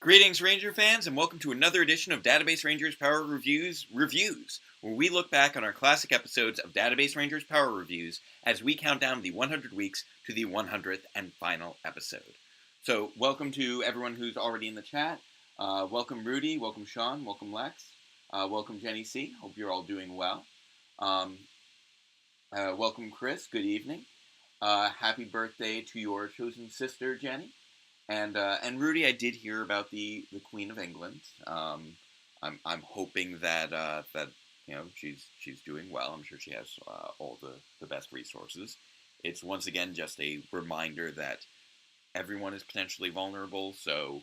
Greetings, Ranger fans, and welcome to another edition of Database Rangers Power Reviews, where we look back on our classic episodes of Database Rangers Power Reviews as we count down the 100 weeks to the 100th and final episode. So, welcome to everyone who's already in the chat. Welcome Rudy, welcome Sean, welcome Lex, welcome Jenny C. Hope you're all doing well. Welcome Chris, good evening. Happy birthday to your chosen sister, Jenny. And Rudy, I did hear about the Queen of England. I'm hoping that she's doing well. I'm sure she has all the best resources. It's once again just a reminder that everyone is potentially vulnerable. So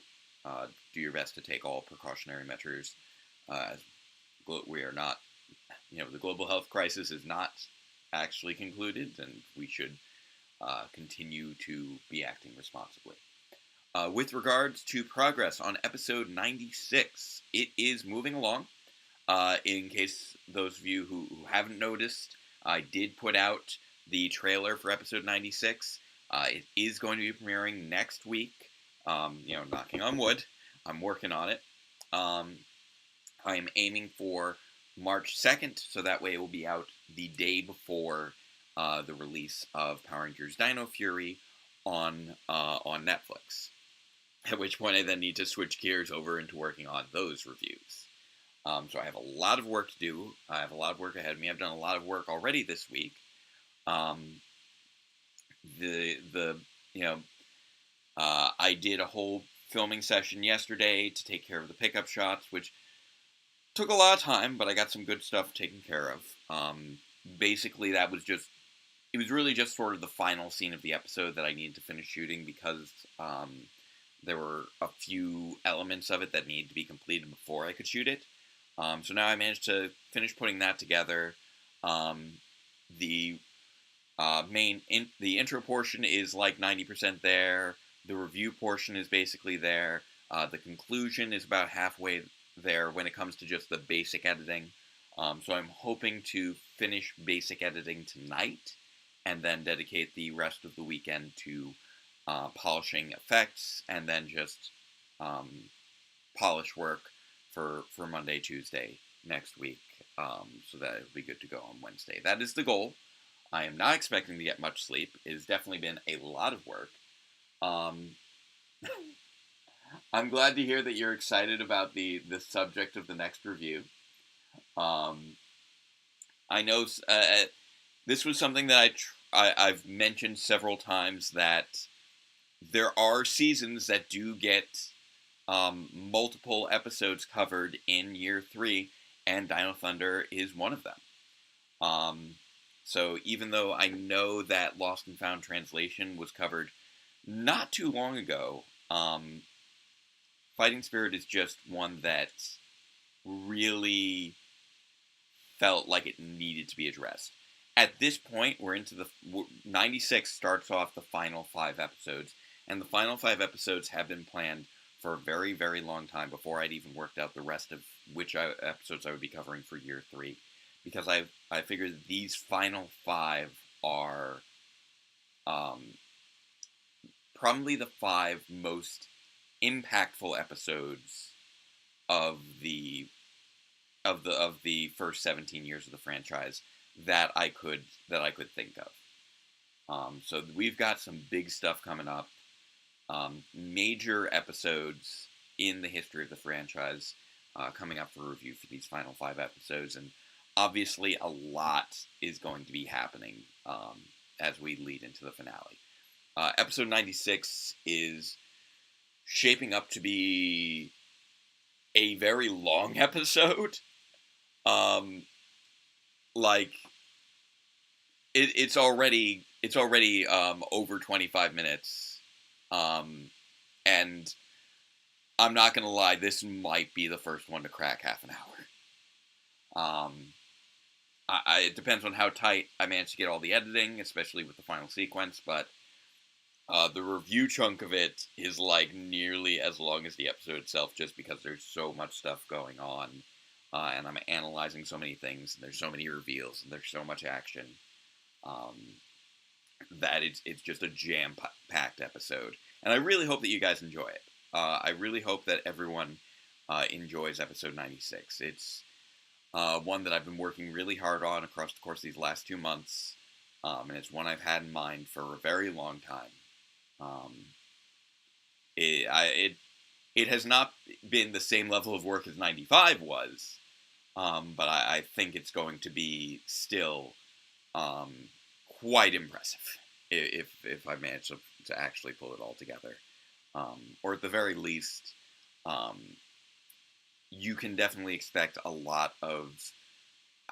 do your best to take all precautionary measures. We are not, the global health crisis is not actually concluded, and we should continue to be acting responsibly. With regards to progress on episode 96, it is moving along. In case those of you who haven't noticed, I did put out the trailer for episode 96. It is going to be premiering next week. Knocking on wood. I'm working on it. I am aiming for March 2nd, so that way it will be out the day before the release of Power Rangers Dino Fury on Netflix. At which point I then need to switch gears over into working on those reviews. So I have a lot of work to do. I have a lot of work ahead of me. I've done a lot of work already this week. I did a whole filming session yesterday to take care of the pickup shots, which took a lot of time, but I got some good stuff taken care of. Basically, it was really just sort of the final scene of the episode that I needed to finish shooting because there were a few elements of it that needed to be completed before I could shoot it. So now I managed to finish putting that together. The intro portion is like 90% there. The review portion is basically there. The conclusion is about halfway there when it comes to just the basic editing. So I'm hoping to finish basic editing tonight and then dedicate the rest of the weekend to polishing effects, and then just polish work for Monday, Tuesday next week, so that it'll be good to go on Wednesday. That is the goal. I am not expecting to get much sleep. It has definitely been a lot of work. I'm glad to hear that you're excited about the subject of the next review. I know this was something that I've mentioned several times, that there are seasons that do get multiple episodes covered in Year 3, and Dino Thunder is one of them. So even though I know that Lost and Found Translation was covered not too long ago, Fighting Spirit is just one that really felt like it needed to be addressed. At this point, we're into 96 starts off the final 5 episodes. And the final 5 episodes have been planned for a very, very long time before I'd even worked out the rest of which episodes I would be covering for Year 3. Because I figured these final 5 are probably the 5 most impactful episodes of the first 17 years of the franchise that I could think of. So we've got some big stuff coming up. Major episodes in the history of the franchise coming up for review for these final 5 episodes, and obviously a lot is going to be happening as we lead into the finale. Episode 96 is shaping up to be a very long episode. It's already over 25 minutes. And I'm not gonna lie, this might be the first one to crack half an hour. It depends on how tight I manage to get all the editing, especially with the final sequence, but the review chunk of it is like nearly as long as the episode itself, just because there's so much stuff going on, and I'm analyzing so many things, and there's so many reveals, and there's so much action. That it's just a jam-packed episode. And I really hope that you guys enjoy it. I really hope that everyone enjoys episode 96. It's one that I've been working really hard on across the course of these last 2 months, and it's one I've had in mind for a very long time. Um, it has not been the same level of work as 95 was, but I think it's going to be still quite impressive if I manage to actually pull it all together. Or at the very least, you can definitely expect a lot of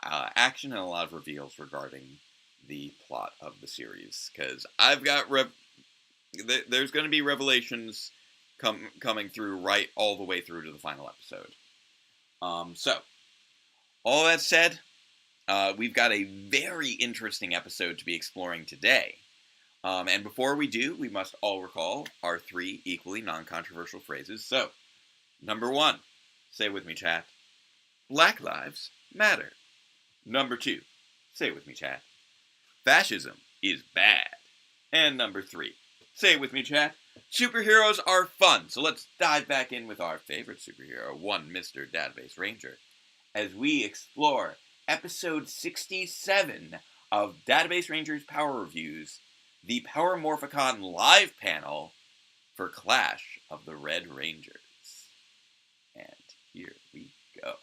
action and a lot of reveals regarding the plot of the series, because I've got there's going to be revelations coming through right all the way through to the final episode. So, all that said, we've got a very interesting episode to be exploring today. And before we do, we must all recall our 3 equally non-controversial phrases. So, number 1, say it with me, chat. Black lives matter. Number 2, say it with me, chat. Fascism is bad. And number 3, say it with me, chat. Superheroes are fun. So let's dive back in with our favorite superhero, one Mr. Database Ranger, as we explore episode 67 of Database Ranger's Power Reviews, the Power Morphicon live panel for Clash of the Red Rangers. And here we go.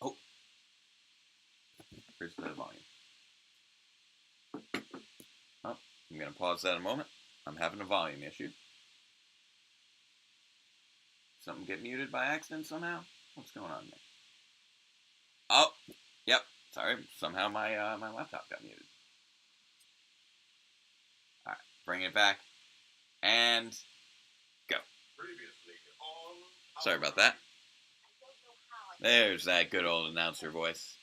Oh. Where's the volume? Oh, I'm going to pause that a moment. I'm having a volume issue. Something get muted by accident somehow? What's going on there? Oh, yep. Sorry, somehow my my laptop got muted. Alright, bring it back. And go. Sorry about that. There's that good old announcer voice.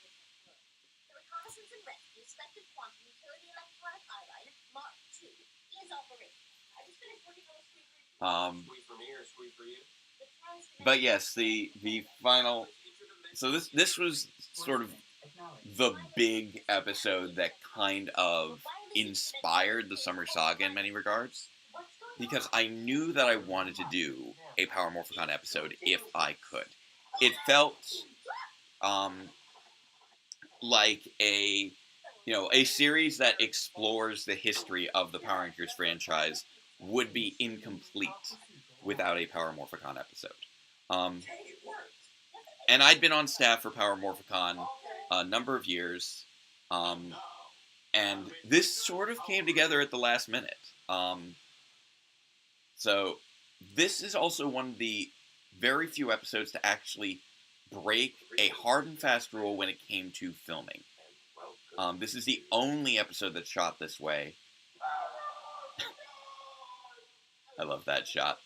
But yes, the final. So this was sort of the big episode that kind of inspired the Summer Saga in many regards, because I knew that I wanted to do a Power Morphicon episode if I could. It felt like a series that explores the history of the Power Rangers franchise would be incomplete without a Power Morphicon episode. And I'd been on staff for Power Morphicon a number of years, and this sort of came together at the last minute. So this is also one of the very few episodes to actually break a hard and fast rule when it came to filming. This is the only episode that's shot this way. I love that shot.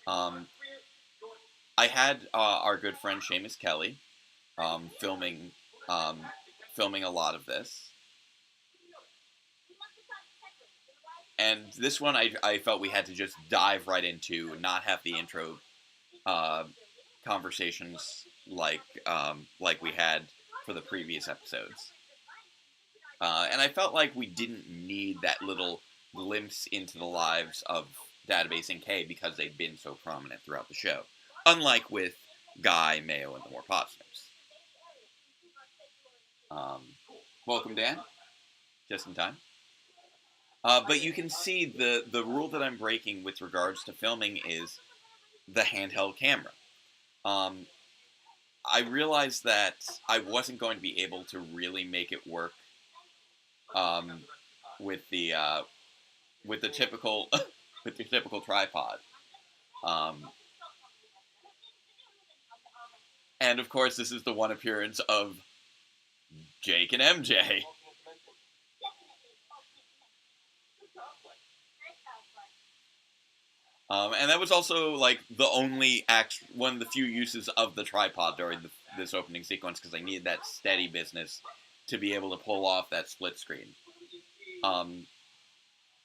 I had our good friend Seamus Kelly filming a lot of this. And this one I felt we had to just dive right into, not have the intro conversations like we had for the previous episodes. And I felt like we didn't need that little glimpse into the lives of Database and Kay because they'd been so prominent throughout the show. Unlike with Guy, Mayo, and the more Posners. Welcome, Dan. Just in time. But you can see the rule that I'm breaking with regards to filming is the handheld camera. I realized that I wasn't going to be able to really make it work with the typical with the typical tripod. And of course, this is the one appearance of Jake and MJ. And that was also like the only one of the few uses of the tripod during this opening sequence, because I needed that steady business to be able to pull off that split screen. And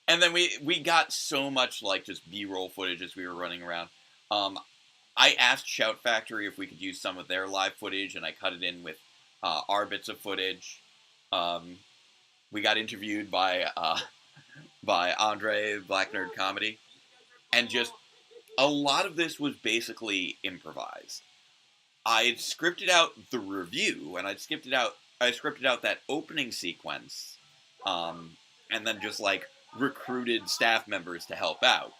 then we got so much like just B-roll footage as we were running around. I asked Shout Factory if we could use some of their live footage, and I cut it in with our bits of footage. We got interviewed by Andre, Black Nerd Comedy. and just a lot of this was basically improvised. I'd scripted out the review, and I scripted out that opening sequence, and then just like recruited staff members to help out.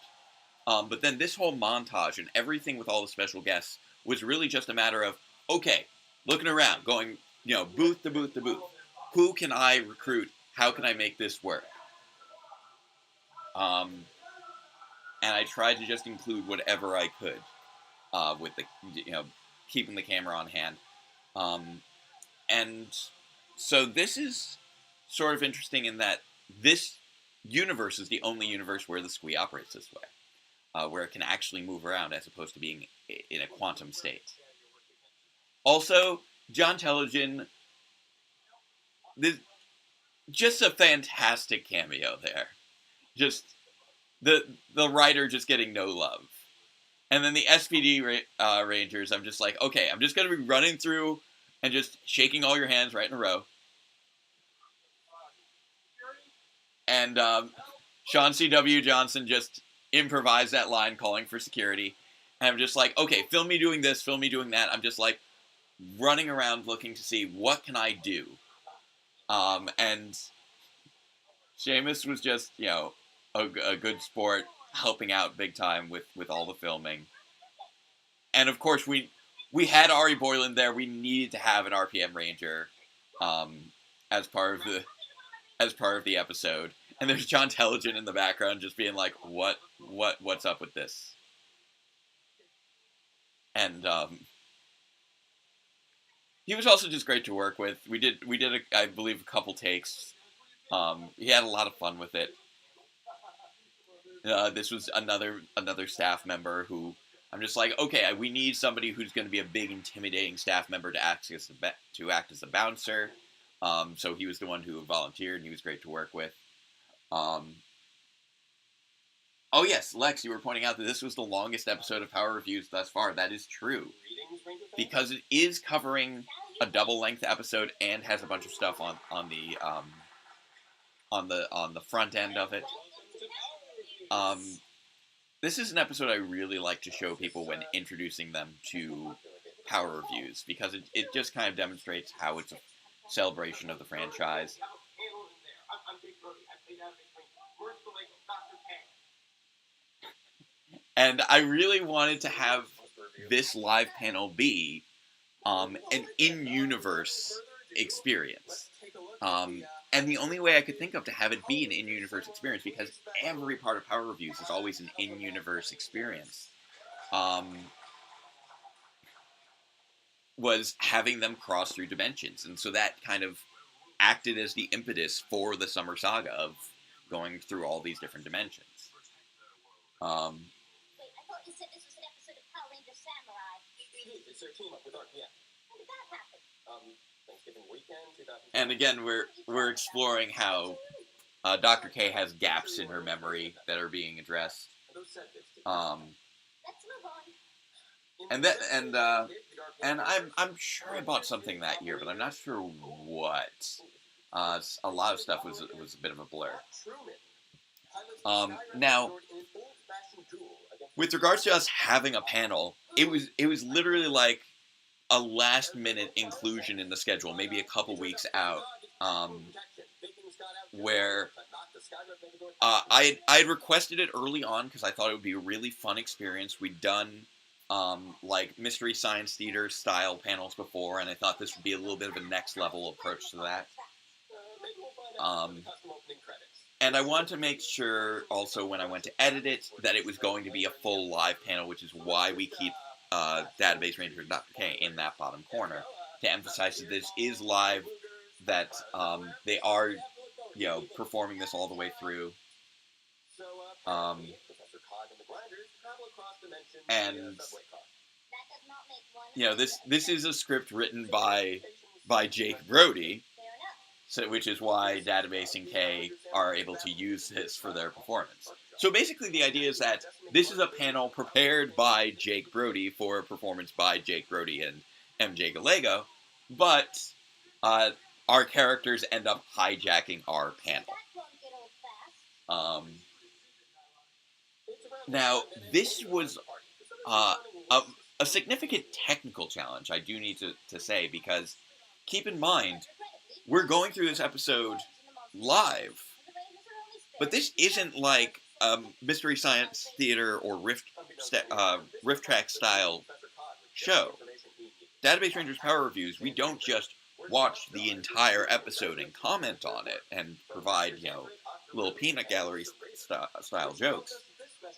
But then this whole montage and everything with all the special guests was really just a matter of, okay, looking around, going, booth to booth to booth. Who can I recruit? How can I make this work? And I tried to just include whatever I could with the, keeping the camera on hand. And so this is sort of interesting in that this universe is the only universe where the squee operates this way, where it can actually move around as opposed to being in a quantum state. Also, John Telegen, just a fantastic cameo there. Just the writer just getting no love. And then the SPD Rangers, I'm just like, okay, I'm just going to be running through and just shaking all your hands right in a row. And Sean C.W. Johnson just improvised that line calling for security. And I'm just like, okay, film me doing this, film me doing that. I'm just like running around looking to see what can I do. And Seamus was just, a good sport, helping out big time with all the filming. And of course, we had Ari Boylan there. We needed to have an RPM Ranger as part of the episode. And there's John Telegen in the background just being like, what's up with this? And he was also just great to work with. We did I believe a couple takes. He had a lot of fun with it. This was another staff member who I'm just like, okay, we need somebody who's going to be a big, intimidating staff member to act as the bouncer. So he was the one who volunteered, and he was great to work with. Oh yes, Lex, you were pointing out that this was the longest episode of Power Reviews thus far. That is true, because it is covering a double-length episode and has a bunch of stuff on the front end of it. This is an episode I really like to show people when introducing them to Power Reviews, because it just kind of demonstrates how it's a celebration of the franchise. And I really wanted to have this live panel be an in-universe experience. And the only way I could think of to have it be an in-universe experience, because every part of Power Reviews is always an in-universe experience, was having them cross through dimensions. And so that kind of acted as the impetus for the Summer Saga of going through all these different dimensions. Wait, I thought you said this was an episode of Power Rangers Samurai. It is. It's their team up with RPM. How did that happen? Thanksgiving weekend, 2000. And again, we're exploring how Dr. K has gaps in her memory that are being addressed. Let's move on. And I'm sure I bought something that year, but I'm not sure what. A lot of stuff was a bit of a blur. Now, with regards to us having a panel, it was literally like a last-minute inclusion in the schedule, maybe a couple weeks out, where I had requested it early on because I thought it would be a really fun experience. We'd done like Mystery Science Theater style panels before, and I thought this would be a little bit of a next level approach to that. And I wanted to make sure also when I went to edit it that it was going to be a full live panel, which is why we keep Database Ranger and Dr. K in that bottom corner, to emphasize that this is live, that they are, performing this all the way through. And this is a script written by Jake Brody, which is why Database and K are able to use this for their performance. So basically the idea is that this is a panel prepared by Jake Brody for a performance by Jake Brody and MJ Gallego, but our characters end up hijacking our panel. Now, this was uh, a significant technical challenge, I do need to say, because keep in mind, we're going through this episode live, but this isn't like Mystery Science Theater or Riff Track style show. Database Rangers Power Reviews, we don't just watch the entire episode and comment on it and provide, little peanut gallery style jokes.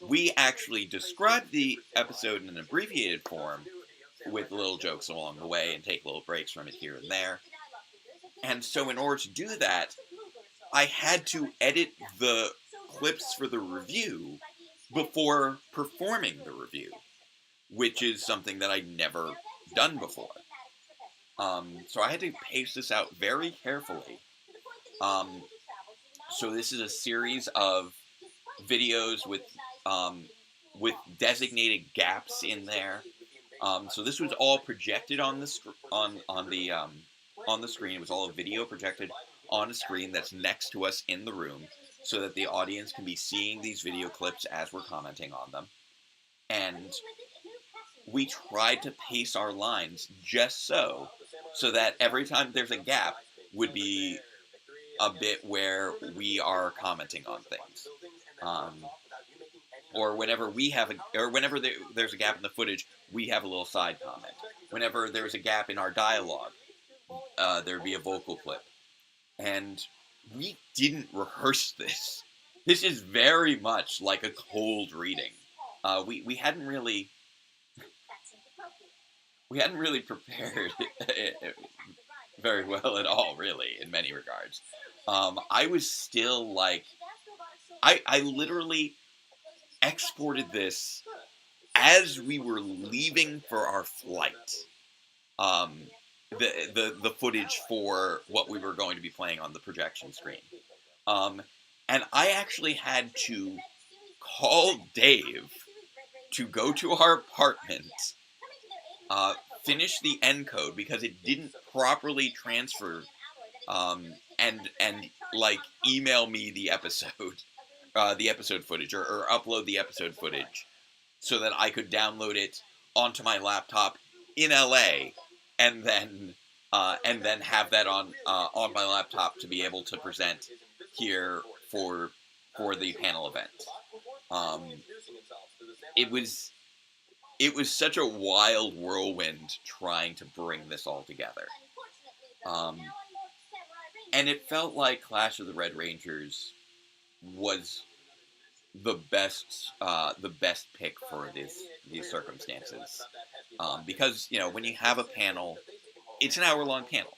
We actually describe the episode in an abbreviated form with little jokes along the way and take little breaks from it here and there. And so in order to do that, I had to edit the clips for the review before performing the review, which is something that I'd never done before. So I had to pace this out very carefully. So this is a series of videos with designated gaps in there. So this was all projected on the on the screen. It was all a video projected on a screen that's next to us in the room, so that the audience can be seeing these video clips as we're commenting on them. And we tried to pace our lines just so that every time there's a gap would be a bit where we are commenting on things. Or whenever there's a gap in the footage, we have a little side comment. Whenever there's a gap in our dialogue, there'd be a vocal clip. And we didn't rehearse this. This is very much like a cold reading. We hadn't really prepared very well at all, really, in many regards. I was still like, I literally exported this as we were leaving for our flight. The footage for what we were going to be playing on the projection screen. And I actually had to call Dave to go to our apartment, finish the encode because it didn't properly transfer, and like email me the episode footage or upload the episode footage so that I could download it onto my laptop in LA and then have that on my laptop to be able to present here for the panel event. It was such a wild whirlwind trying to bring this all together. And it felt like Clash of the Red Rangers was the best pick for these circumstances. Because, when you have a panel, it's an hour-long panel.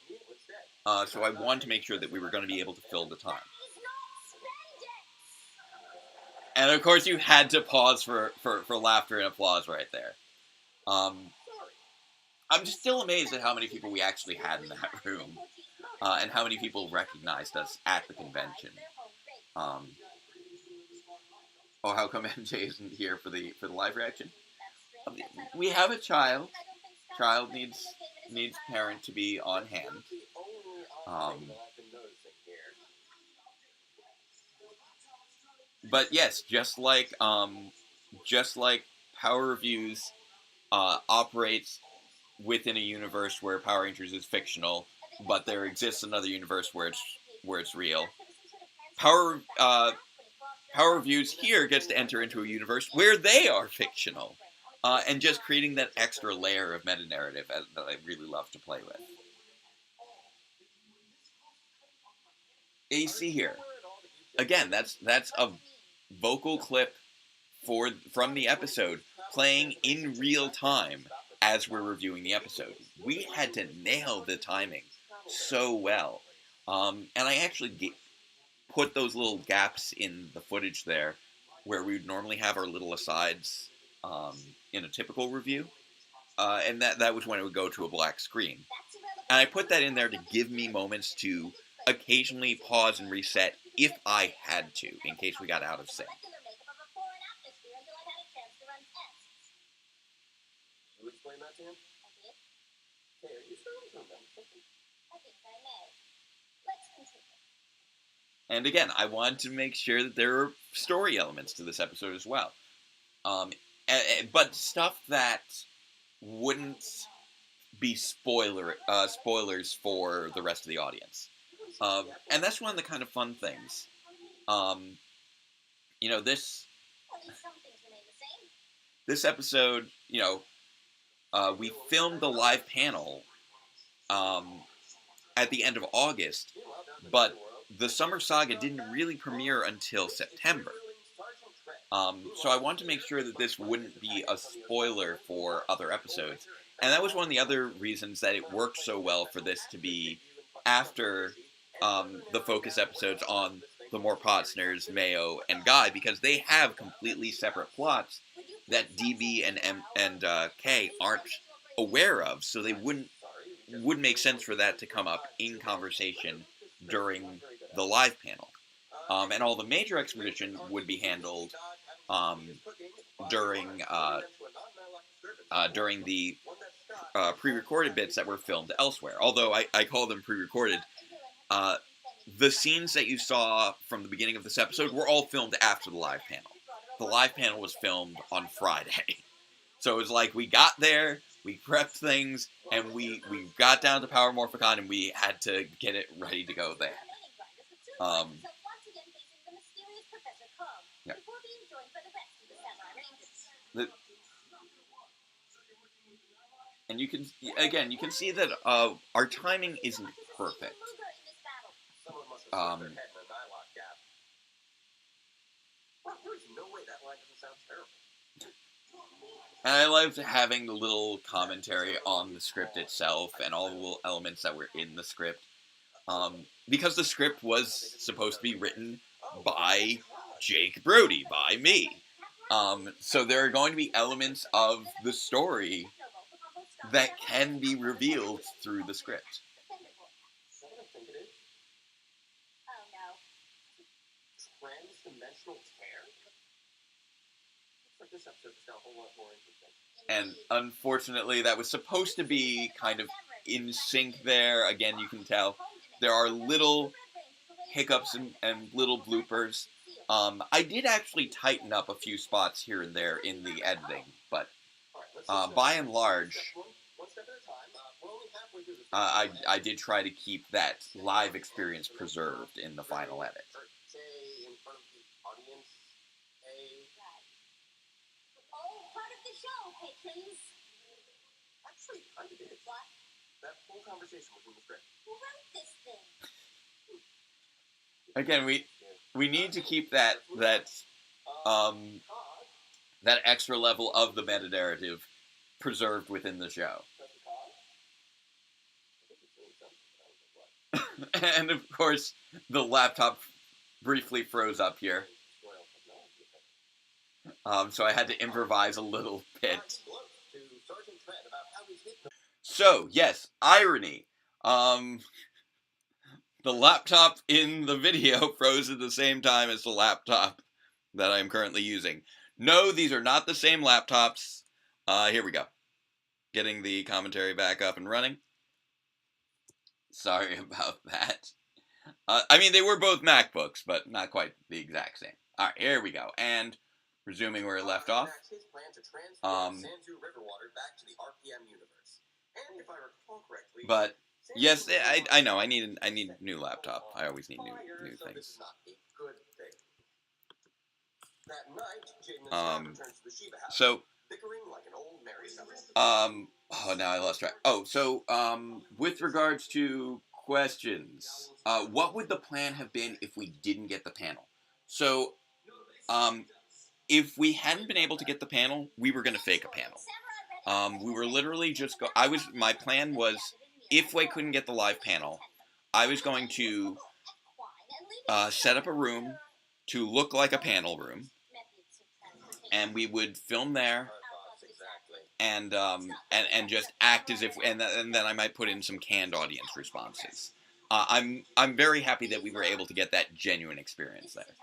So I wanted to make sure that we were going to be able to fill the time. And of course you had to pause for laughter and applause right there. I'm just still amazed at how many people we actually had in that room. And how many people recognized us at the convention. How come MJ isn't here for the live reaction? We have a child. Child needs parent to be on hand. But yes, just like Power Reviews operates within a universe where Power Rangers is fictional, but there exists another universe where it's real. Power Reviews here gets to enter into a universe where they are fictional, and just creating that extra layer of meta-narrative that I really love to play with. AC here. Again, that's a vocal clip from the episode playing in real time as we're reviewing the episode. We had to nail the timing so well. And I actually put those little gaps in the footage there where we would normally have our little asides in a typical review. And that was when it would go to a black screen. And I put that in there to give me moments to occasionally pause and reset if I had to, in case we got out of sync. You explain that to him? Hey, are you sure we don't know something? I think I may. Let's continue. And again, I wanted to make sure that there were story elements to this episode as well. But stuff that wouldn't be spoilers for the rest of the audience. And that's one of the kind of fun things. You know, this episode, we filmed the live panel at the end of August, but the Summer Saga didn't really premiere until September. So I wanted to make sure that this wouldn't be a spoiler for other episodes. And that was one of the other reasons that it worked so well for this to be after the focus episodes on the more Potsners, Mayo, and Guy, because they have completely separate plots that DB and K aren't aware of, so they wouldn't make sense for that to come up in conversation during the live panel. And all the major exposition would be handled during the pre-recorded bits that were filmed elsewhere. Although I call them pre-recorded, the scenes that you saw from the beginning of this episode were all filmed after the live panel. The live panel was filmed on Friday. So it was like we got there, we prepped things, and we got down to Power Morphicon, and we had to get it ready to go there. Yeah. And you can see that our timing isn't perfect. And I loved having the little commentary on the script itself and all the little elements that were in the script. Because the script was supposed to be written by Jake Brody, by me. So there are going to be elements of the story that can be revealed through the script. And unfortunately, that was supposed to be kind of in sync there. Again, you can tell there are little hiccups and little bloopers. I did actually tighten up a few spots here and there in the editing, but by and large, I did try to keep that live experience preserved in the final edit. Again, we need to keep that extra level of the meta narrative preserved within the show. And of course, the laptop briefly froze up here. So I had to improvise a little bit. So, yes, irony. The laptop in the video froze at the same time as the laptop that I'm currently using. No, these are not the same laptops. Here we go. Getting the commentary back up and running. Sorry about that. I mean, they were both MacBooks, but not quite the exact same. Alright, here we go. And resuming where it left off. But yes, I know. I need a new laptop. I always need new things. So, oh, now I lost track. Oh, so, with regards to questions, what would the plan have been if we didn't get the panel? So, if we hadn't been able to get the panel, we were going to fake a panel. We were literally just my plan was, if we couldn't get the live panel, I was going to set up a room to look like a panel room, and we would film there, and just act as if, and then I might put in some canned audience responses. I'm very happy that we were able to get that genuine experience there.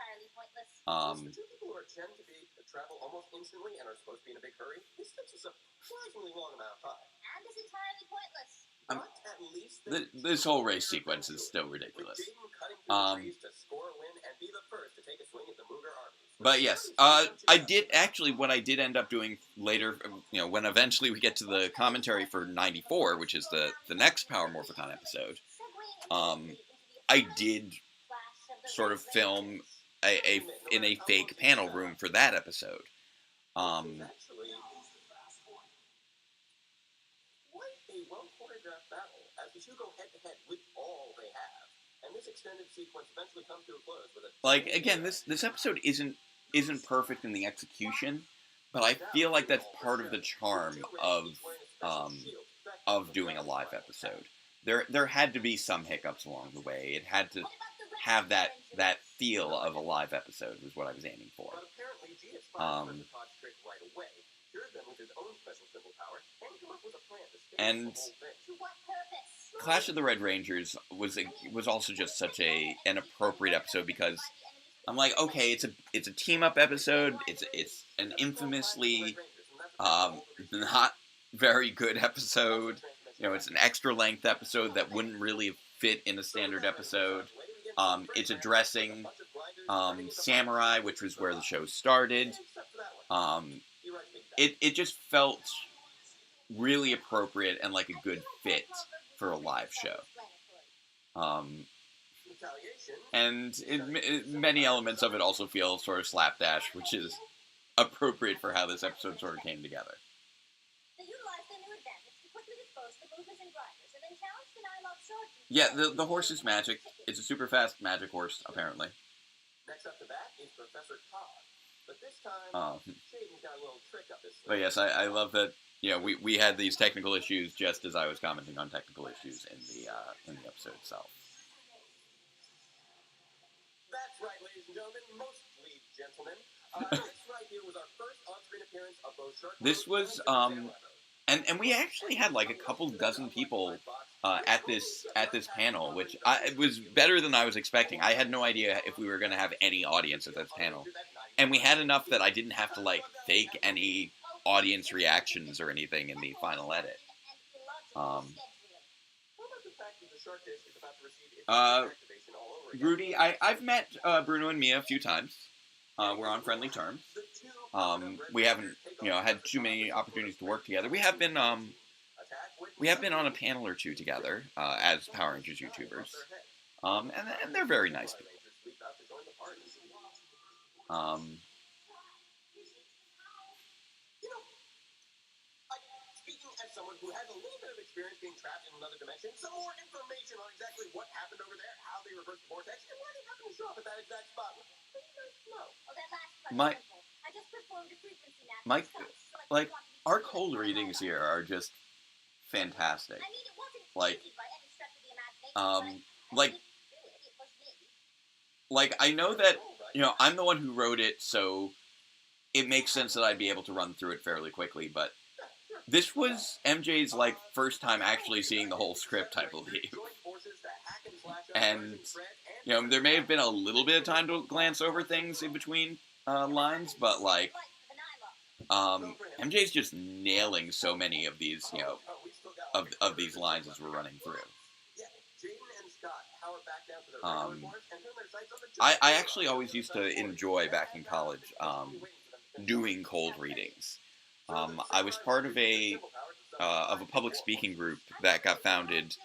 Travel almost instantly and are supposed to be in a big hurry. This takes a surprisingly long amount of time. And is entirely pointless. This whole race sequence is still ridiculous. But yes, I did actually. What I did end up doing later, when eventually we get to the commentary for '94, which is the next Power Morphicon episode, I did sort of film in a fake panel room for that episode. Quite a well-choreographed battle as the two go head-to-head with all they have, and this extended sequence eventually comes to a close with a... Like, again, this episode isn't perfect in the execution, but I feel like that's part of the charm of doing a live episode. There had to be some hiccups along the way. It had to have that feel of a live episode was what I was aiming for. But apparently, G is Todd's trick right away, cured them with his own special symbol power, and come up with a plan to stay And the whole thing. To what purpose? Clash of the Red Rangers was also just such an appropriate episode because I'm like, okay, it's a team up episode. It's an infamously not very good episode. It's an extra length episode that wouldn't really fit in a standard episode. It's addressing Samurai, which was where the show started. It just felt really appropriate and like a good fit for a live show. And many elements of it also feel sort of slapdash, which is appropriate for how this episode sort of came together. Yeah, the horse is magic. It's a super fast magic horse, apparently. Next up to bat is Professor Todd. But this time, Shaden's got a little trick up his sleeve. But yes, I love that. We had these technical issues just as I was commenting on technical issues in the episode itself. That's right, ladies and gentlemen, mostly gentlemen. This right here was our first on-screen appearance of both Shark. This was and we actually had like a couple dozen people at this panel, which it was better than I was expecting. I had no idea if we were going to have any audience at this panel, and we had enough that I didn't have to like fake any audience reactions or anything in the final edit. Rudy, I've met Bruno and Mia a few times. We're on friendly terms. We haven't, had too many opportunities to work together. We have been on a panel or two together as Power Rangers YouTubers, and they're very nice people. Speaking as someone who has a little bit of experience being trapped in another dimension, some more information on exactly what happened over there, how they reversed the vortex, and why they happened to show up at that exact spot. Like, our cold readings here are just fantastic. Like, I know that, I'm the one who wrote it, so it makes sense that I'd be able to run through it fairly quickly, but this was MJ's, first time actually seeing the whole script, I believe. And, there may have been a little bit of time to glance over things in between lines, but, MJ's just nailing so many of these, of these lines as we're running through. I actually always used to enjoy, back in college, doing cold readings. I was part of a public speaking group that got founded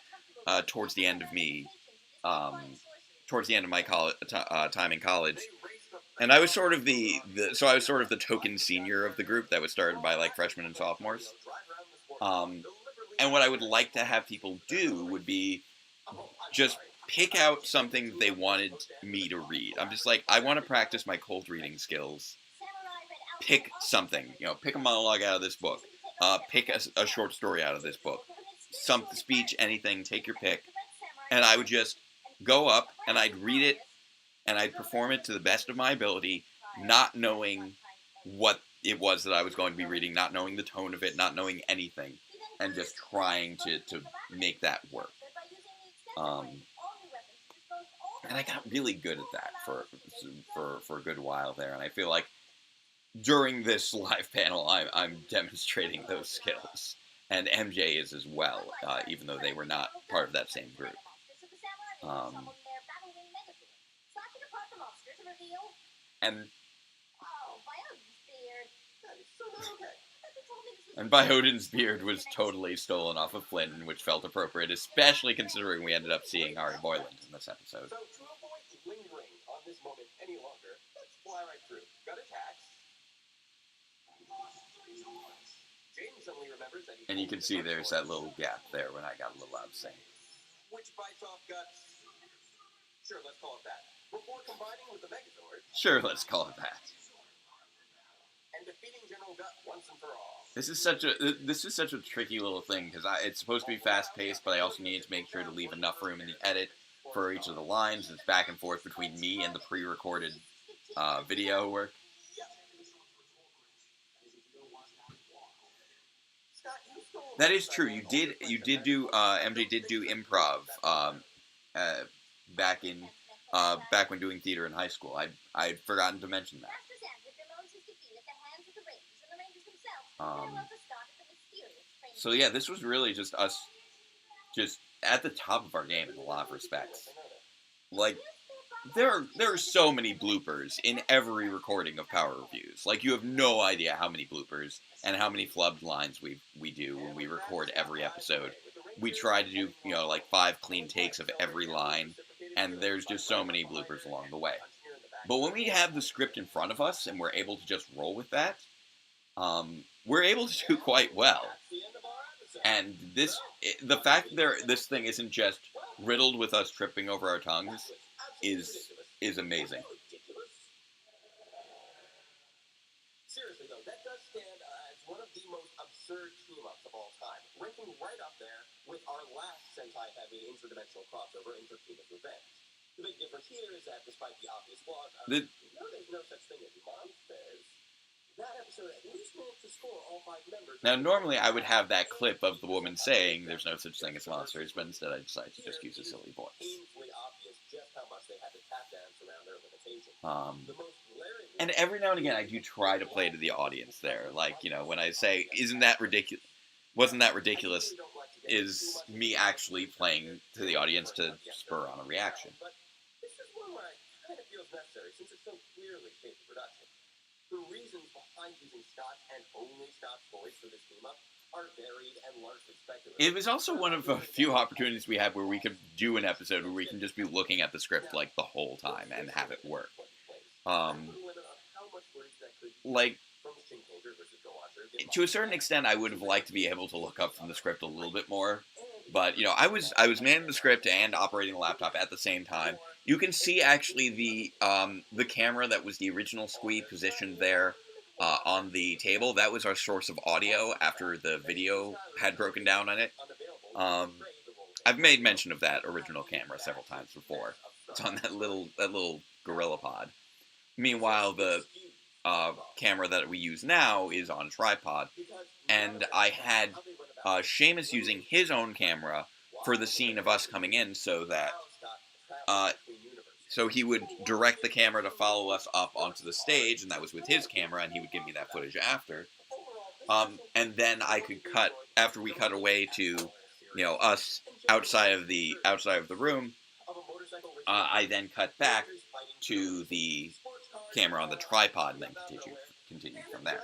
towards the end of my time in college, and I was sort of the token senior of the group that was started by freshmen and sophomores. And what I would like to have people do would be just pick out something they wanted me to read. I'm just I want to practice my cold reading skills. Pick something, pick a monologue out of this book, pick a short story out of this book, some speech, anything, take your pick, and I would just go up and I'd read it and I'd perform it to the best of my ability, not knowing what it was that I was going to be reading, not knowing the tone of it, not knowing anything, and just trying to make that work. And I got really good at that for a good while there, and I feel like during this live panel, I'm demonstrating those skills, and MJ is as well, even though they were not part of that same group. And And by Odin's beard was totally stolen off of Flynn, which felt appropriate, especially considering we ended up seeing Ari Boyland in this episode. So, to avoid lingering on this moment any longer, let's fly right through. Got a tax. James suddenly remembers that and you can see there's that little gap there when I got a little out of sync. Which bites off guts? Sure, let's call it that. Before combining with the Megazord. Sure, let's call it that. And defeating General Gut once and for all. This is such a tricky little thing because it's supposed to be fast paced, but I also need to make sure to leave enough room in the edit for each of the lines. It's back and forth between me and the pre-recorded video work. That is true. You did do MJ did do improv back when doing theater in high school. I'd forgotten to mention that. So yeah, this was really just us, just at the top of our game in a lot of respects. Like, there are so many bloopers in every recording of Power Reviews. Like, you have no idea how many bloopers and how many flubbed lines we do when we record every episode. We try to do, like 5 clean takes of every line, and there's just so many bloopers along the way. But when we have the script in front of us and we're able to just roll with that, we're able to do quite well. And the fact that this thing isn't just riddled with us tripping over our tongues is amazing. Seriously though, that does stand as one of the most absurd team-ups of all time, ranking right up there with our last Sentai-heavy interdimensional crossover, Interpenis Revenge. The big difference here is that despite the obvious flaws, there's no such thing as monsters. That episode at least managed to score all 5 members. Now, normally I would have that clip of the woman saying there's no such thing as monsters, but instead I decided to just use a silly voice. Painfully obvious just how much they had to tap dance around their limitations. And every now and again I do try to play to the audience there. Like, when I say, isn't that ridiculous? Wasn't that ridiculous? Is me actually playing to the audience to spur on a reaction. But this is one where it kind of feels necessary since it's so clearly shaped the production. The reasons behind using Scott's and only Scott's voice for this team-up are varied and largely speculative. It was also one of a few opportunities we had where we could do an episode where we can just be looking at the script like the whole time and have it work. Like, to a certain extent, I would have liked to be able to look up from the script a little bit more. But, I was manning the script and operating the laptop at the same time. You can see, actually, the camera that was the original squee positioned there on the table. That was our source of audio after the video had broken down on it. I've made mention of that original camera several times before. It's on that little Gorilla Pod. Meanwhile, the camera that we use now is on tripod. And I had Seamus using his own camera for the scene of us coming in so that... So he would direct the camera to follow us up onto the stage, and that was with his camera, and he would give me that footage after. And then I could cut, after we cut away to, us outside of the room, I then cut back to the camera on the tripod and then continue from there.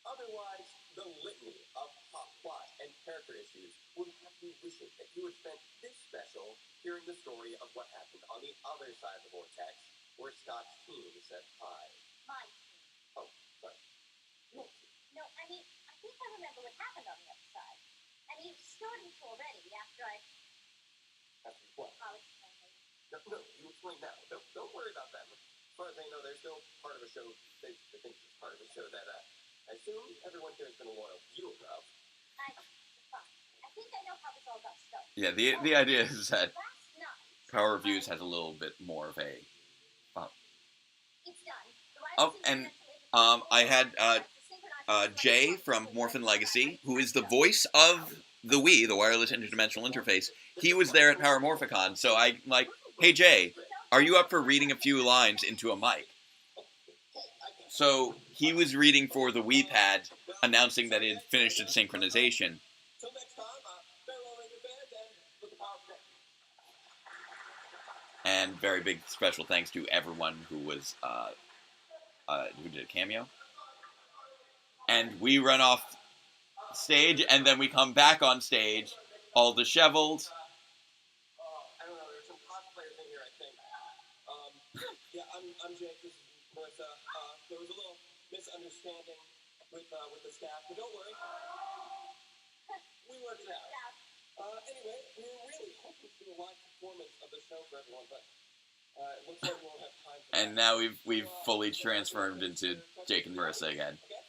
Otherwise, the litany of plot and character issues would have me wishing that you had spent this special hearing the story of what happened on the other side of the vortex, where Scott's team said hi. My team. Oh, sorry. Your team. No, I think I remember what happened on the other side. It started already after I... After what? I'll explain later. No, you explain now. Don't worry about that. As far as I know, they're still part of a show. They think it's part of a show that, I assume everyone here has been a loyal viewer of. I think I know how this all got started. Yeah, the idea is that Last night... Power Reviews has a little bit more of a... It's done. Oh, and I had Jay from Morphin Legacy, who is the voice of the Wii, the wireless interdimensional interface. He was there at Power Morphicon, so I like, hey Jay, are you up for reading a few lines into a mic? So he was reading for the Wii pad, announcing that it had finished its synchronization. Till next time, farewell, Ranger fans, and look at Power Connect. And very big special thanks to everyone who was who did a cameo. and we run off stage, and then we come back on stage, all disheveled. I don't know. There's some cosplayers in here, I think. Yeah, I'm Jake. This is Melissa. There was a little misunderstanding with the staff, but don't worry. We worked it out. Anyway, we were really hoping to do a live performance of the show for everyone, but it looks like we won't have time for that. And now we've fully transformed into Jake and Marissa again. Okay?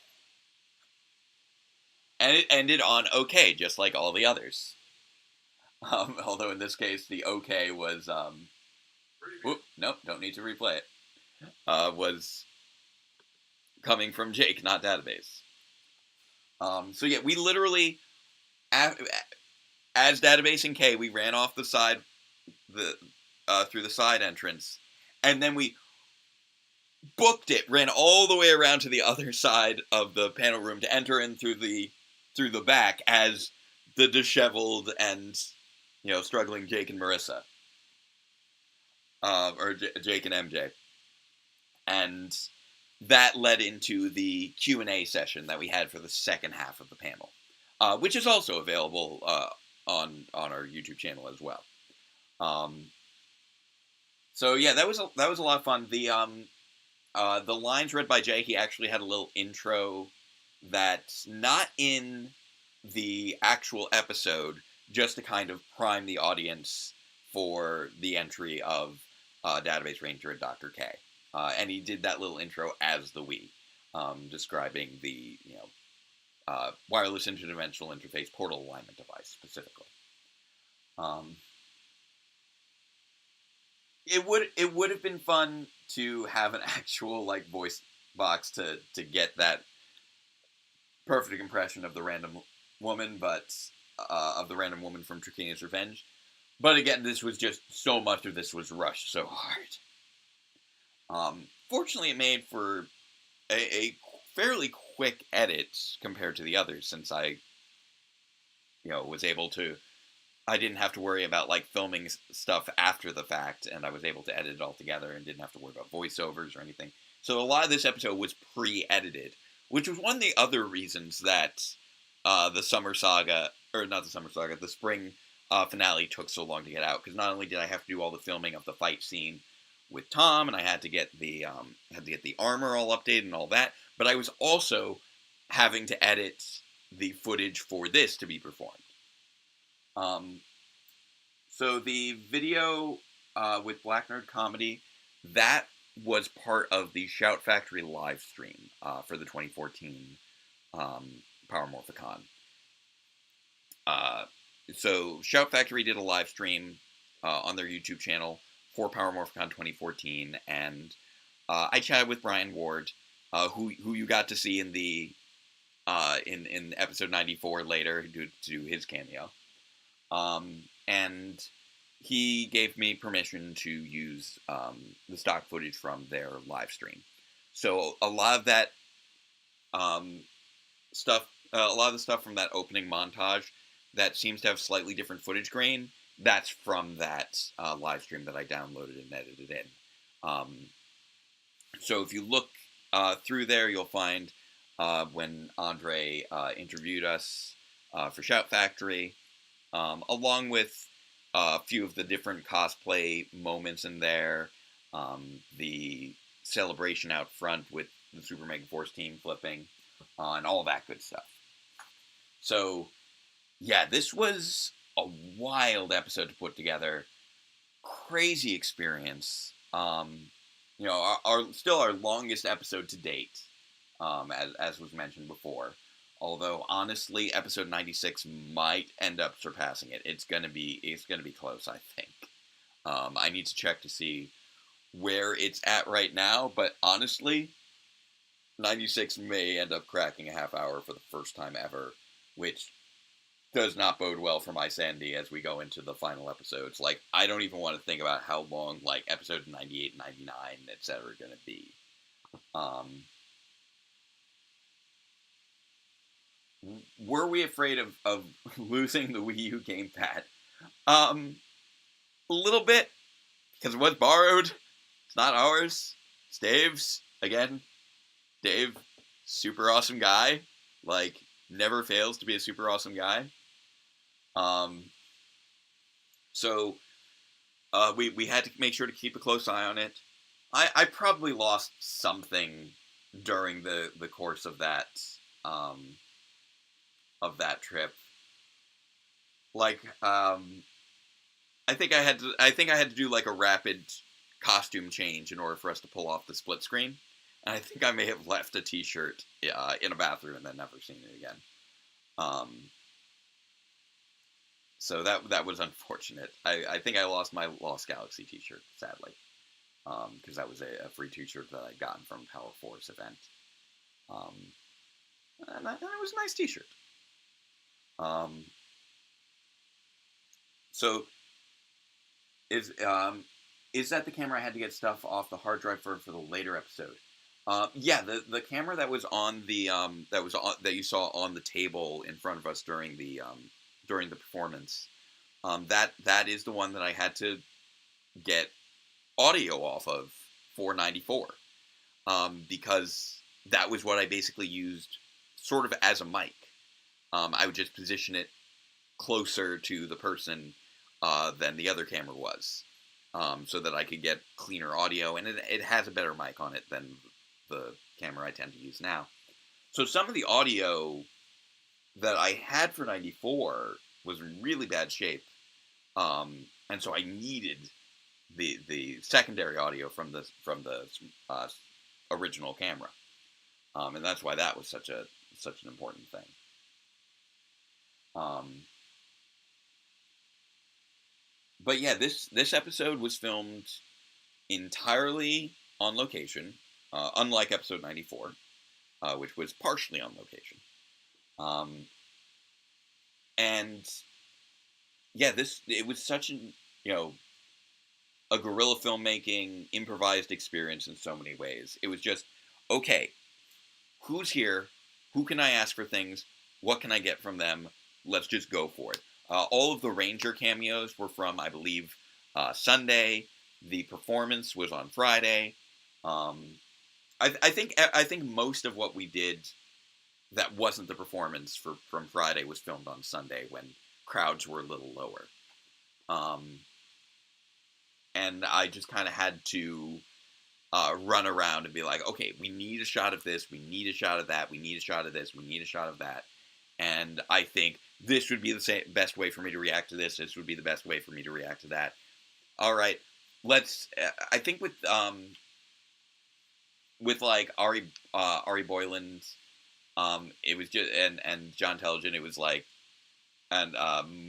And it ended on okay, just like all the others. Although in this case, the okay was, whoop, nope, don't need to replay it, was coming from Jake, not Database. So yeah, we literally, as Database and K, we ran off the side, through the side entrance, and then we booked it, ran all the way around to the other side of the panel room to enter in through the back as the disheveled and, struggling Jake and Marissa. Jake and MJ. And that led into the Q&A session that we had for the second half of the panel, which is also available on our YouTube channel as well. So yeah, that was a lot of fun. The lines read by Jay, he actually had a little intro that's not in the actual episode, just to kind of prime the audience for the entry of Database Ranger and Dr. K. And he did that little intro as the Wii, describing the wireless interdimensional interface portal alignment device specifically. It would have been fun to have an actual voice box to get that perfect impression of the random woman, but of the random woman from Trachinia's Revenge. But again, this was just so much of this was rushed so hard. Fortunately, it made for a fairly quick edit compared to the others, since I, was able to. I didn't have to worry about filming stuff after the fact, and I was able to edit it all together and didn't have to worry about voiceovers or anything. So a lot of this episode was pre-edited, which was one of the other reasons that the spring finale took so long to get out, because not only did I have to do all the filming of the fight scene with Tom, and I had to get the armor all updated and all that, but I was also having to edit the footage for this to be performed. So the video with Black Nerd Comedy, that was part of the Shout Factory live stream for the 2014 Power Morphicon. So Shout Factory did a live stream on their YouTube channel for Power Morphicon 2014, and I chatted with Brian Ward, who you got to see in the in episode 94 later to do his cameo. And he gave me permission to use the stock footage from their live stream. So a lot of that stuff, a lot of the stuff from that opening montage that seems to have slightly different footage grain, that's from that live stream that I downloaded and edited in. So if you look through there, you'll find when Andre interviewed us for Shout Factory, along with a few of the different cosplay moments in there, the celebration out front with the Super Mega Force team flipping, and all that good stuff. So, yeah, this was a wild episode to put together. Crazy experience. Still our longest episode to date, as was mentioned before. Although honestly, episode 96 might end up surpassing it. It's gonna be close, I think. I need to check to see where it's at right now, but honestly, 96 may end up cracking a half hour for the first time ever, which does not bode well for my sanity as we go into the final episodes. I don't even want to think about how long, episode 98, 99, etc. are gonna be. Were we afraid of losing the Wii U gamepad? A little bit, because it was borrowed. It's not ours. It's Dave's. Again, Dave, super awesome guy. Like, never fails to be a super awesome guy. So we had to make sure to keep a close eye on it. I probably lost something during the course of that trip. Like, I think I had to do like a rapid costume change in order for us to pull off the split screen, and I think I may have left a T-shirt in a bathroom and then never seen it again. So that was unfortunate. I think I lost my Lost Galaxy T-shirt, sadly, because that was a free T-shirt that I'd gotten from Power Force event, and it was a nice T-shirt. So is that the camera I had to get stuff off the hard drive for the later episode? Yeah, the camera that was on the that you saw on the table in front of us during the performance, that is the one that I had to get audio off of for 94, because that was what I basically used sort of as a mic. I would just position it closer to the person than the other camera was, so that I could get cleaner audio, and it has a better mic on it than the camera I tend to use now. So some of the audio that I had for 94 was in really bad shape, and so I needed the secondary audio from the original camera, and that's why that was such an important thing. But yeah, this episode was filmed entirely on location, unlike episode 94, which was partially on location. And yeah, it was such a guerrilla filmmaking, improvised experience in so many ways. It was just, okay, who's here? Who can I ask for things? What can I get from them? Let's just go for it. All of the Ranger cameos were from, I believe, Sunday. The performance was on Friday. I think most of what we did that wasn't the performance from Friday was filmed on Sunday when crowds were a little lower. And I just kind of had to run around and be like, okay, we need a shot of this, we need a shot of that, we need a shot of this, we need a shot of that. And I think this would be the best way for me to react to this. This would be the best way for me to react to that. All right, let's. I think with like Ari Boylan, it was just and John Telligent, it was like, and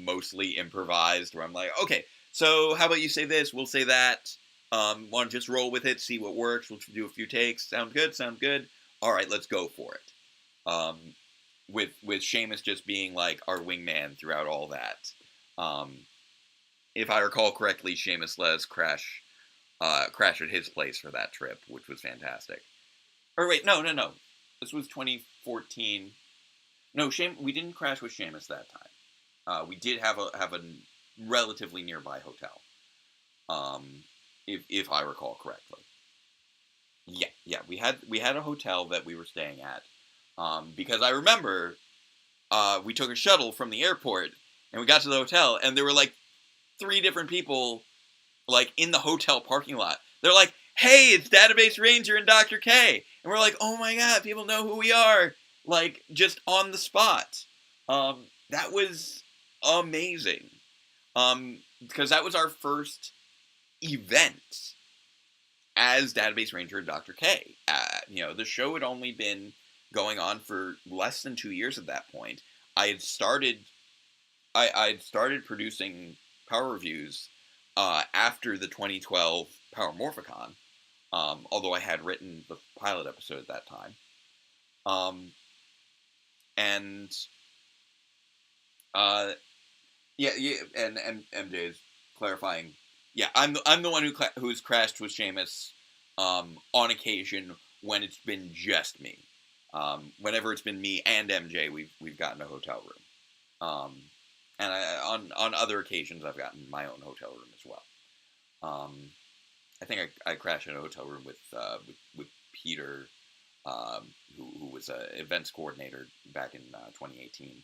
mostly improvised. Where I'm like, okay, so how about you say this? We'll say that. Want to just roll with it, see what works. We'll do a few takes. Sound good? Sound good. All right, let's go for it. With Seamus just being like our wingman throughout all that. If I recall correctly, Seamus let us crash at his place for that trip, which was fantastic. Or wait, no. This was 2014. No, we didn't crash with Seamus that time. We did have a relatively nearby hotel. If I recall correctly. Yeah, we had a hotel that we were staying at. Because I remember we took a shuttle from the airport and we got to the hotel and there were like 3 different people like in the hotel parking lot. They're like, hey, it's Database Ranger and Dr. K. And we're like, oh my god, people know who we are. Like, just on the spot. That was amazing. Because that was our first event as Database Ranger and Dr. K. The show had only been going on for less than 2 years at that point. I'd started producing Power Reviews after the 2012 Power Morphicon, although I had written the pilot episode at that time. And MJ is clarifying. Yeah, I'm the one who's crashed with Seamus on occasion when it's been just me. Whenever it's been me and MJ, we've gotten a hotel room. And on other occasions, I've gotten my own hotel room as well. I think I crashed in a hotel room with Peter who was a events coordinator back in 2018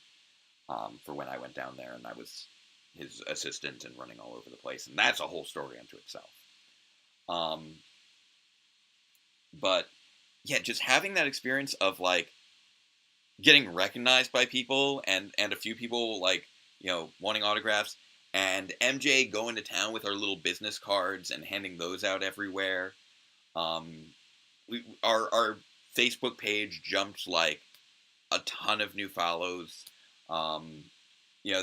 for when I went down there, and I was his assistant and running all over the place, and that's a whole story unto itself. But yeah, just having that experience of like getting recognized by people and a few people like, you know, wanting autographs, and MJ going to town with our little business cards and handing those out everywhere. Our Facebook page jumped like a ton of new follows. You know,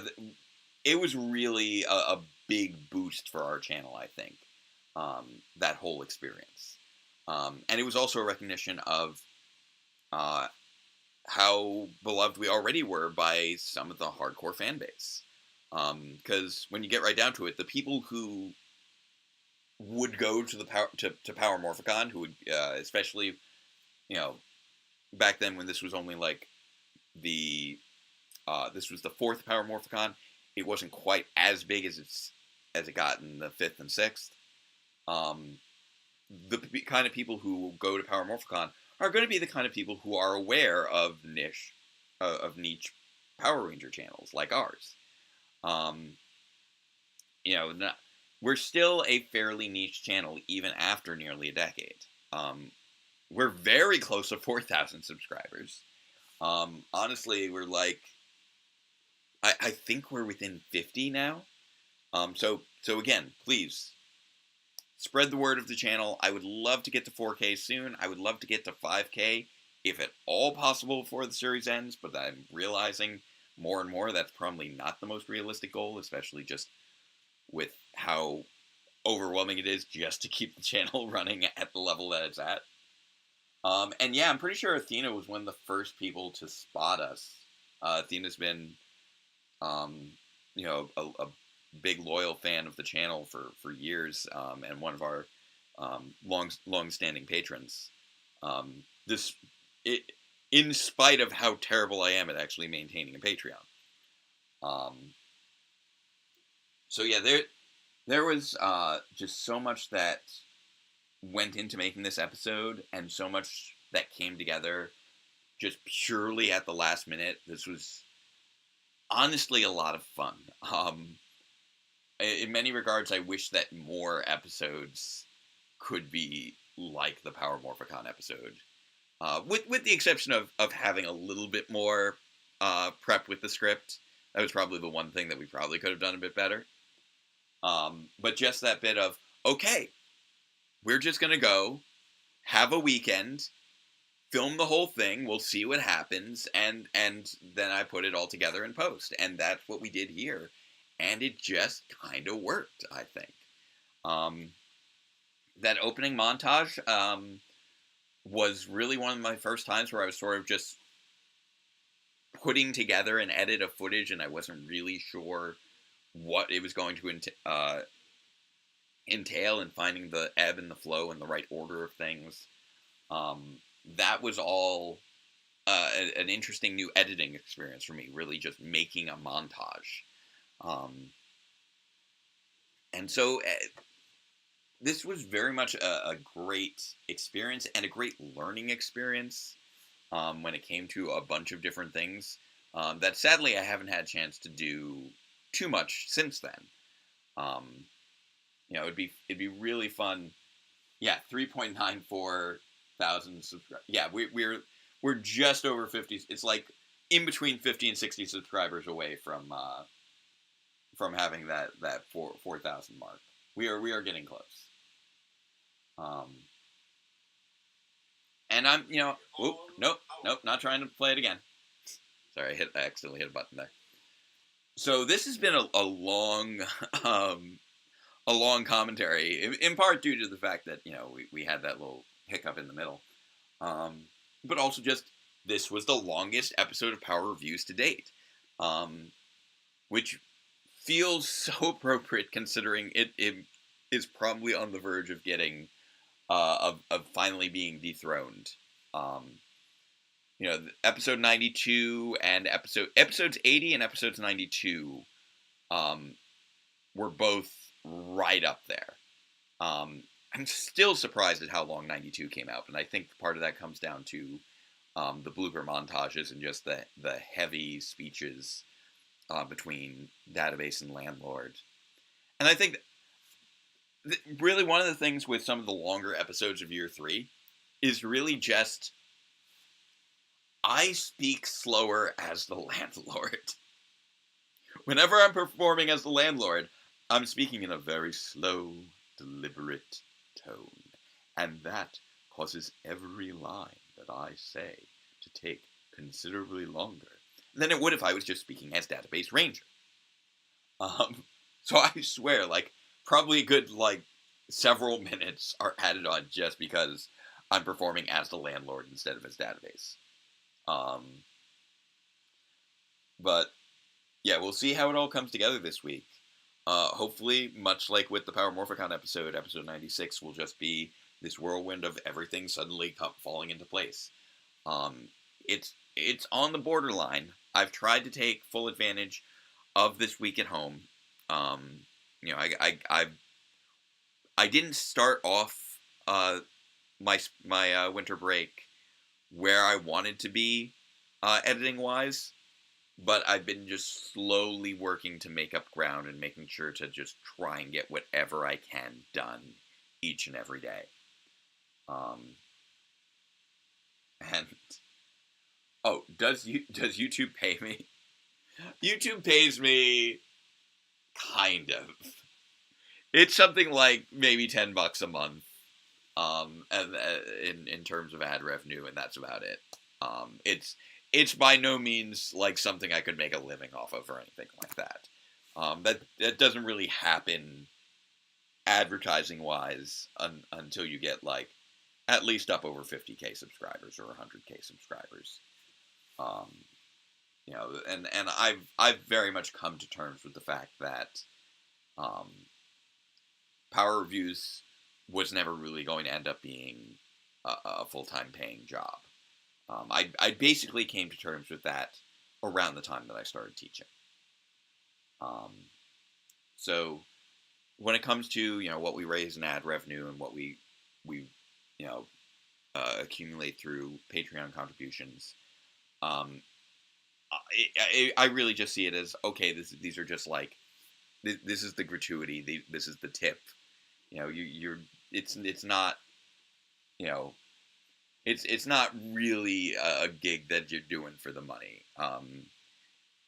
it was really a big boost for our channel, I think, that whole experience. And it was also a recognition of how beloved we already were by some of the hardcore fan base. Because when you get right down to it, the people who would go to the Power Morphicon, who would, especially, you know, back then when this was only like this was the 4th Power Morphicon, it wasn't quite as big as it got in the 5th and 6th. The kind of people who go to Power Morphicon are going to be the kind of people who are aware of niche Power Ranger channels like ours. You know, we're still a fairly niche channel even after nearly a decade. We're very close to 4,000 subscribers. Honestly, we're like, I think we're within 50 now. So again, please spread the word of the channel. I would love to get to 4K soon. I would love to get to 5K, if at all possible, before the series ends. But I'm realizing more and more that's probably not the most realistic goal, especially just with how overwhelming it is just to keep the channel running at the level that it's at. And yeah, I'm pretty sure Athena was one of the first people to spot us. Athena's been, you know, a big loyal fan of the channel for years, and one of our long-standing patrons. In spite of how terrible I am at actually maintaining a Patreon. So yeah, there was just so much that went into making this episode, and so much that came together just purely at the last minute. This was honestly a lot of fun. In many regards, I wish that more episodes could be like the Power Morphicon episode, with the exception of having a little bit more prep with the script. That was probably the one thing that we probably could have done a bit better. But just that bit of, okay, we're just going to go, have a weekend, film the whole thing, we'll see what happens, and then I put it all together in post. And that's what we did here. And it just kind of worked, I think. That opening montage was really one of my first times where I was sort of just putting together an edit of footage, and I wasn't really sure what it was going to entail, and finding the ebb and the flow and the right order of things. That was all an interesting new editing experience for me, really just making a montage. And so this was very much a great experience and a great learning experience when it came to a bunch of different things that sadly I haven't had a chance to do too much since then. You know, it'd be really fun. Yeah, 3.94 thousand subscribers. Yeah, we're just over 50. It's like in between 50 and 60 subscribers away from having that 4,000 mark. We are getting close. And I'm, you know, nope, not trying to play it again. Sorry, I accidentally hit a button there. So this has been a long, a long commentary, in part due to the fact that, you know, we had that little hiccup in the middle. But also just, this was the longest episode of Power Reviews to date. Which feels so appropriate considering it is probably on the verge of getting, of finally being dethroned. You know, episode 92 and episodes 80 and episodes 92 were both right up there. I'm still surprised at how long 92 came out, and I think part of that comes down to the blooper montages and just the heavy speeches between Database and Landlord. And I think really one of the things with some of the longer episodes of Year 3 is really just I speak slower as the landlord. Whenever I'm performing as the landlord, I'm speaking in a very slow, deliberate tone. And that causes every line that I say to take considerably longer than it would if I was just speaking as Database Ranger. So I swear, like, probably a good, like, several minutes are added on just because I'm performing as the landlord instead of as Database. But, yeah, we'll see how it all comes together this week. Hopefully, much like with the Power Morphicon episode 96 will just be this whirlwind of everything suddenly falling into place. It's on the borderline. I've tried to take full advantage of this week at home. You know, I didn't start off my winter break where I wanted to be editing wise, but I've been just slowly working to make up ground and making sure to just try and get whatever I can done each and every day. And oh, does YouTube pay me? YouTube pays me kind of. It's something like maybe $10 a month, and in terms of ad revenue, and that's about it. It's by no means like something I could make a living off of or anything like that. That doesn't really happen advertising wise until you get like at least up over 50K subscribers or 100K subscribers. You know, and I've very much come to terms with the fact that Power Reviews was never really going to end up being a full-time paying job. I basically came to terms with that around the time that I started teaching. So when it comes to, you know, what we raise in ad revenue and what we you know, accumulate through Patreon contributions, I really just see it as, okay, these are just like, this is the gratuity, this is the tip. You know, it's not, you know, it's not really a gig that you're doing for the money.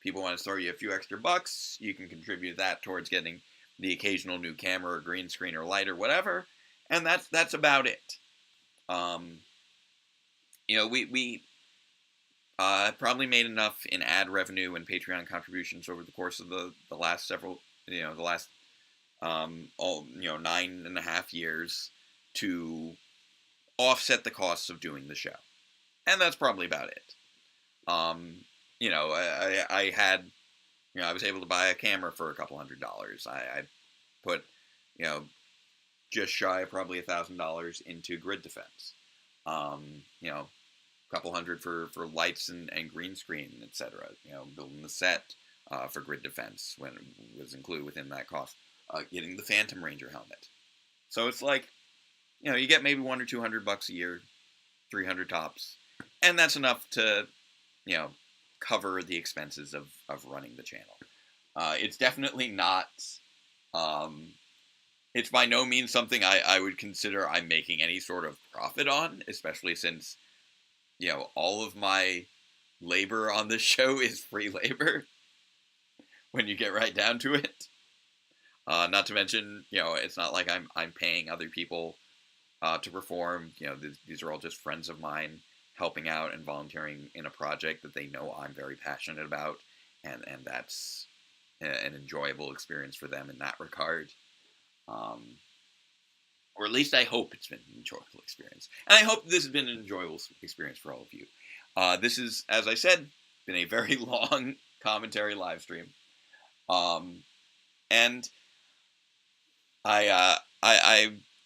People want to throw you a few extra bucks, you can contribute that towards getting the occasional new camera or green screen or light or whatever, and that's about it. You know, we probably made enough in ad revenue and Patreon contributions over the course of the last several, you know, the last 9.5 years to offset the costs of doing the show, and that's probably about it. You know, I had, you know, I was able to buy a camera for a couple $100. I put, you know, just shy of probably $1,000 into grid defense. You know, a couple hundred for lights and green screen, etc. You know, building the set for grid defense when it was included within that cost. Getting the Phantom Ranger helmet. So it's like, you know, you get maybe $100 or $200 a year, 300 tops, and that's enough to, you know, cover the expenses of running the channel. It's definitely not, it's by no means something I would consider I'm making any sort of profit on, especially since, you know, all of my labor on this show is free labor when you get right down to it. Not to mention, you know, it's not like I'm paying other people to perform. You know, these are all just friends of mine helping out and volunteering in a project that they know I'm very passionate about, and that's an enjoyable experience for them in that regard. Or at least I hope it's been an enjoyable experience. And I hope this has been an enjoyable experience for all of you. This is, as I said, been a very long commentary live stream. And I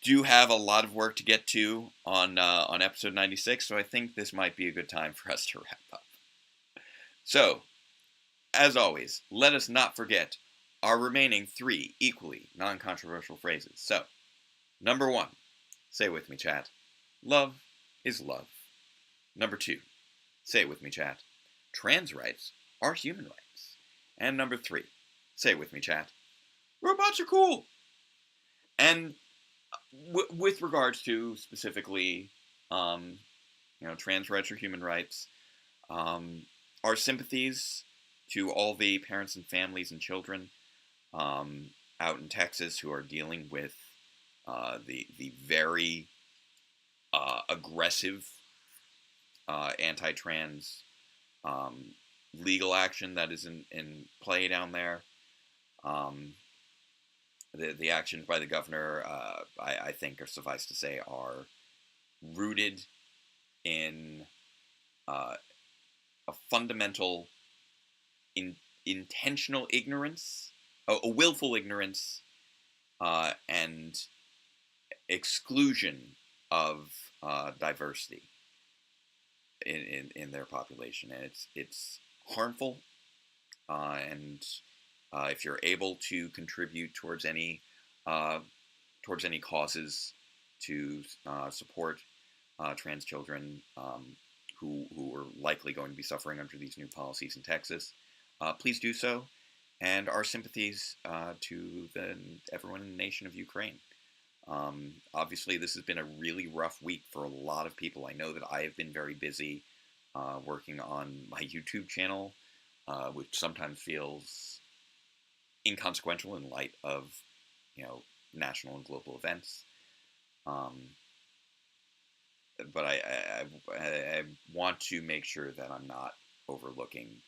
do have a lot of work to get to on episode 96, so I think this might be a good time for us to wrap up. So, as always, let us not forget our remaining 3 equally non-controversial phrases. So, number 1, Say it with me, chat. Love is love. Number 2. Say it with me, chat. Trans rights are human rights. And number 3. Say it with me, chat. Robots are cool. And with regards to specifically, trans rights or human rights, our sympathies to all the parents and families and children out in Texas who are dealing with the very aggressive anti-trans legal action that is in play down there. The actions by the governor, I think, are suffice to say, are rooted in a fundamental, intentional ignorance, a willful ignorance, and exclusion of diversity in their population, and it's harmful. And if you're able to contribute towards any causes to support trans children who are likely going to be suffering under these new policies in Texas, please do so. And our sympathies to everyone in the nation of Ukraine. Obviously, this has been a really rough week for a lot of people. I know that I have been very busy working on my YouTube channel, which sometimes feels inconsequential in light of, national and global events. But I want to make sure that I'm not overlooking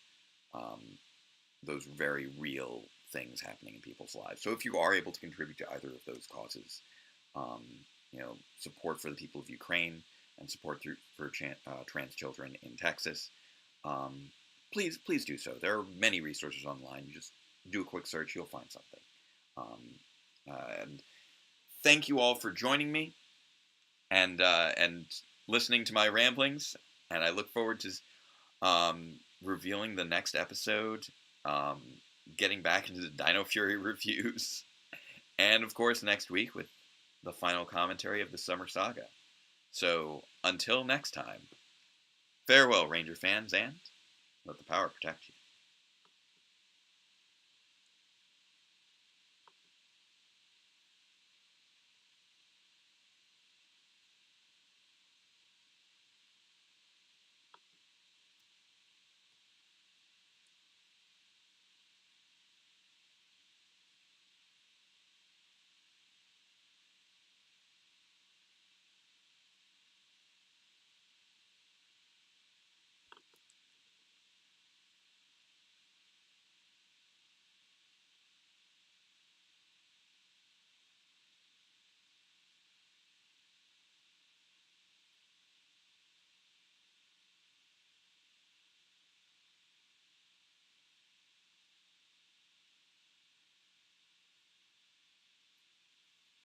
those very real things happening in people's lives. So if you are able to contribute to either of those causes, support for the people of Ukraine and support for trans children in Texas, please do so. There are many resources online. You just do a quick search, you'll find something. And thank you all for joining me and listening to my ramblings. And I look forward to revealing the next episode, getting back into the Dino Fury reviews, and of course next week with the final commentary of the Summer Saga. So until next time, farewell, Ranger fans, and let the power protect you.